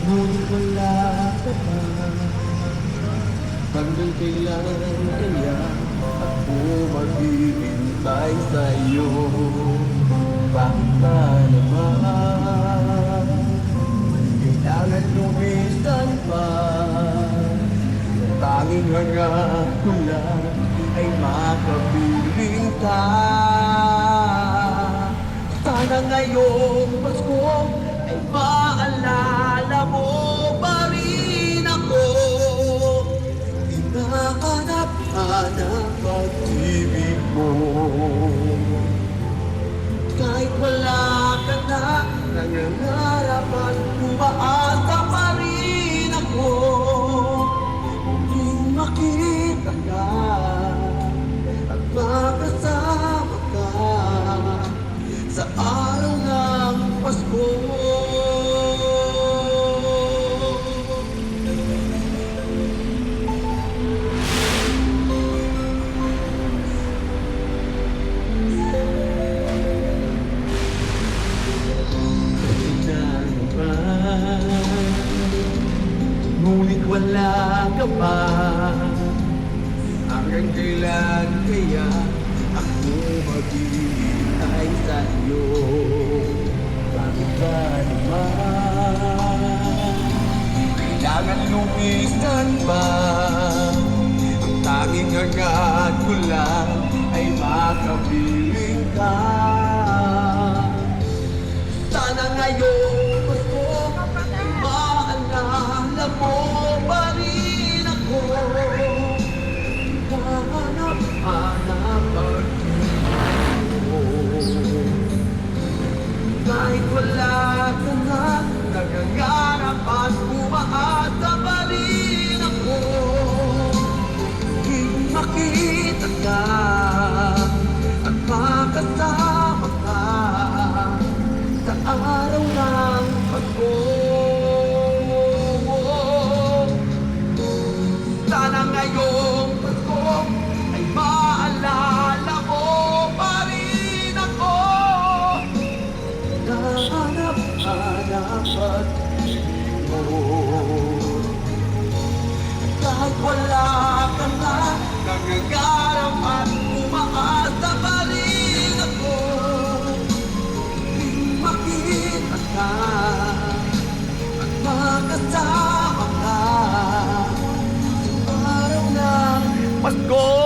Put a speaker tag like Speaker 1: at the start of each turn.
Speaker 1: Ngunit wala ka pa. Hanggang kailan kaya ako maghihintay sa'yo? Bakit ba naman kailangan lumisan pa? Ang tanging hangat ko lang ay makapiling ka. Sana ngayong Pasko ay maalala mo pa rin ako. Hinahanap-hanap pag-ibig mo. Kahit wala ka na, nangangarap at umaasa pa rin ako. Muling makita ka at makasama ka sa araw ng Pasko. Ngunit wala ka pa. Hanggang kailan kaya ako maghihintay sa'yo? Bakit ba naman kailangan lumisan ba? Ang tanging hangat ko lang ay makapiling ka. Sana ngayong Pasko ay maalala mo pa rin ako. Hanap-hanap pag-ibig mo. Kahit wala ka na, nangangarap at umaasa pa rin ako. Muling makita ka at makasama ka sa araw ng Pasko. Sana ngayong Pasko ay maalala mo pa rin ako. Hanap-hanap pag-ibig mo. Kahit wala ka na, nangangarap at umaasa pa rin ako. Muling makita ka at makasama ka sa araw ng Pasko.